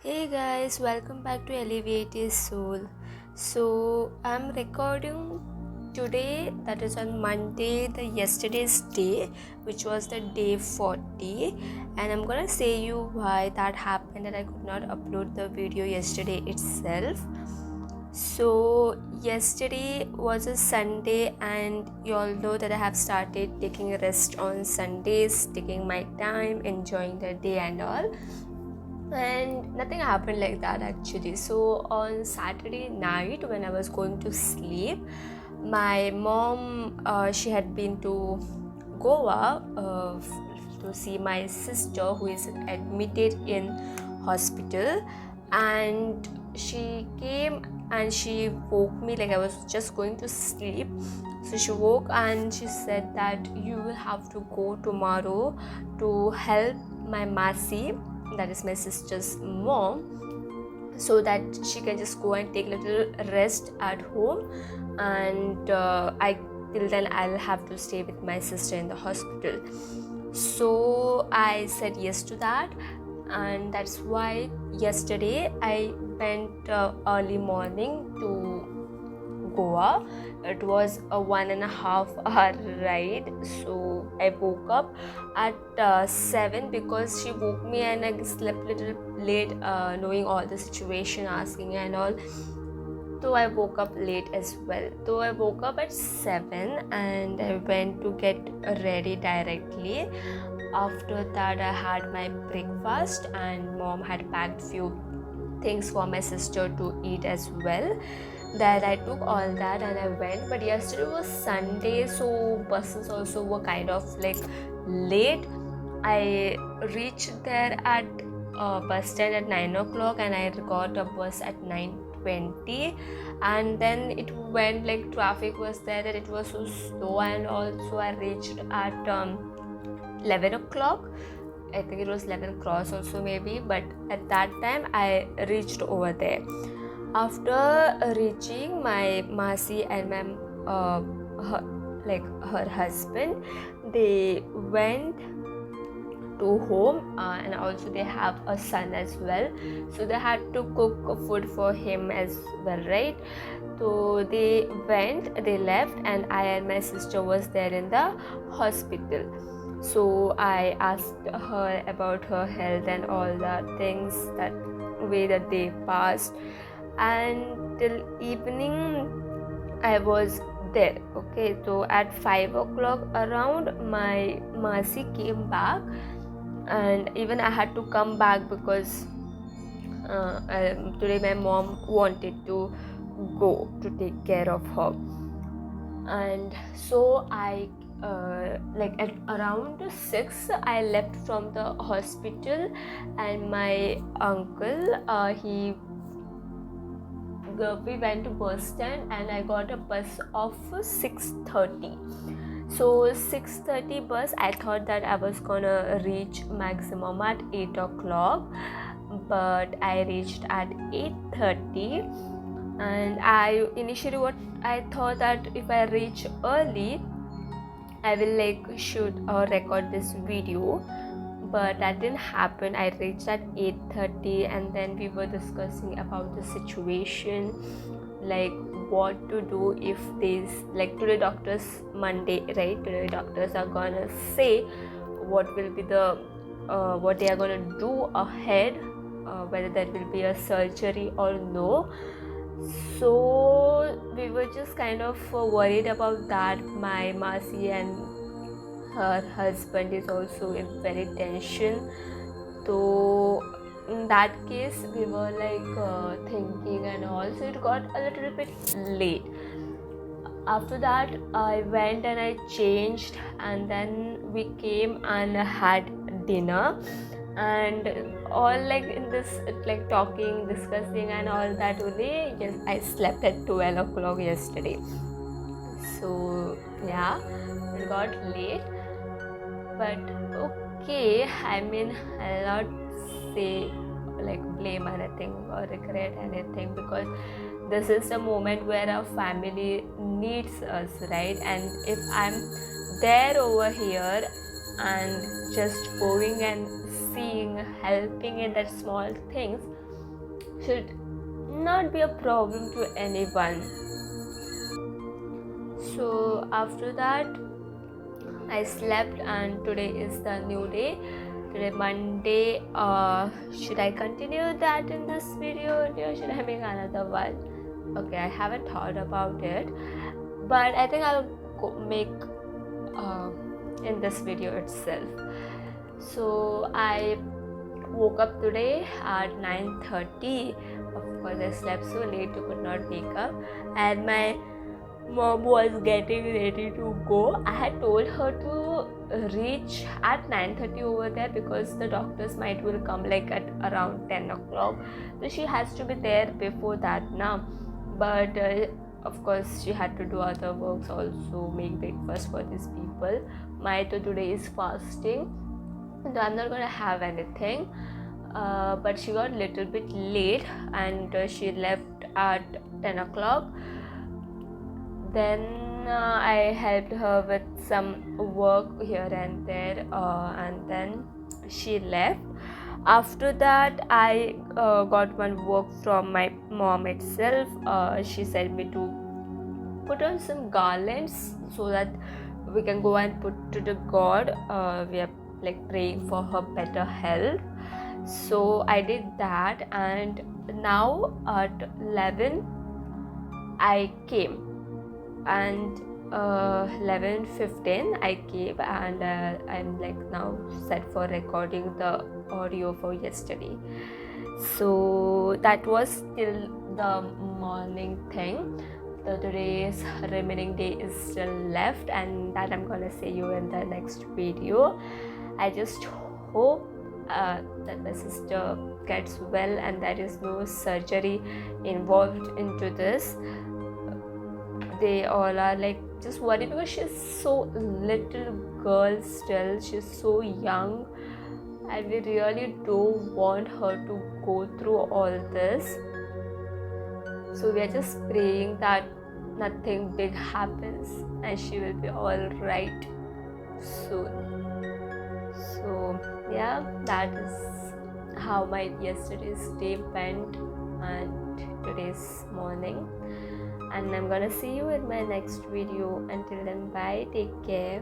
Hey guys, welcome back to Alleviated Soul. So I'm recording today, that is on Monday, the yesterday's day, which was the day 40, and I'm gonna say you why that happened that I could not upload the video yesterday itself. So yesterday was a Sunday, and you all know that I have started taking a rest on Sundays, taking my time, enjoying the day and all, and nothing happened like that actually. So on Saturday night when I was going to sleep, my mom she had been to Goa to see my sister who is admitted in hospital, and she came and she woke me like I was just going to sleep. So she woke and she said that you will have to go tomorrow to help my Masi, that is my sister's mom, so that she can just go and take a little rest at home, and I till then I'll have to stay with my sister in the hospital. So I said yes to that, and that's why yesterday I went early morning to Goa. It was a 1.5 hour ride. So I woke up at 7 because she woke me and I slept a little late, knowing all the situation, asking and all. So I woke up late as well. So I woke up at 7 and I went to get ready directly. After that, I had my breakfast and mom had packed few things for my sister to eat as well. That I took all that and I went. But yesterday was Sunday, so buses also were kind of like late. I reached there at bus stand at 9 o'clock and I got a bus at 9:20, and then it went like traffic was there that it was so slow, and also I reached at 11 o'clock. I think it was 11 cross also maybe, but at that time I reached over there. After reaching, my Masi and her husband, they went to home, and also they have a son as well, so they had to cook food for him as well, right? So they left, and I and my sister was there in the hospital. So I asked her about her health and all the things that way that they passed, and till evening I was there. Okay, so at 5 o'clock around, my Masi came back, and even I had to come back because today my mom wanted to go to take care of her. And so I at around 6 I left from the hospital, and my uncle we went to bus stand, and I got a bus of 6:30. So 6:30 bus, I thought that I was gonna reach maximum at 8 o'clock, but I reached at 8:30. And I initially what I thought that if I reach early I will shoot or record this video, but that didn't happen. I reached at 8:30, and then we were discussing about the situation, like what to do if today doctors, Monday, right? Today doctors are gonna say what will be the what they are gonna do ahead, whether there will be a surgery or no. So we were just kind of worried about that. My Masi and her husband is also in very tension. So in that case we were thinking and all, so it got a little bit late. After that I went and I changed, and then we came and had dinner, and all in this talking, discussing and all that only. Yes, I slept at 12 o'clock yesterday. So yeah, it got late, but okay, I mean, I'll not say blame anything or regret anything, because this is the moment where our family needs us, right? And if I'm there over here and just going and seeing, helping in that small things, should not be a problem to anyone. So after that I slept, and today is the new day. Today Monday. Should I continue that in this video, or should I make another one? Okay, I haven't thought about it, but I think I'll make in this video itself. So I woke up today at 9:30. Of course, I slept so late I could not wake up, and my mom was getting ready to go. I had told her to reach at 9:30 over there because the doctors will come like at around 10 o'clock. So she has to be there before that now. But of course, she had to do other works also, make breakfast for these people. My today is fasting, so I'm not gonna have anything. But she got a little bit late, and she left at 10 o'clock. Then I helped her with some work here and there, and then she left. After that, I got one work from my mom itself. She said me to put on some garlands so that we can go and put to the God. We are like praying for her better health. So I did that, and now at 11 I came, and 11:15 I came, and I'm like now set for recording the audio for yesterday. So that was till the morning thing. The today's remaining day is still left, and that I'm gonna see you in the next video. I just hope that my sister gets well and there is no surgery involved into this. They all are like just worried because she's so little girl still. She's so young, and we really don't want her to go through all this. So we are just praying that nothing big happens and she will be all right soon. So yeah, that is how my yesterday's day went and today's morning. And I'm gonna see you in my next video. Until then, bye, take care.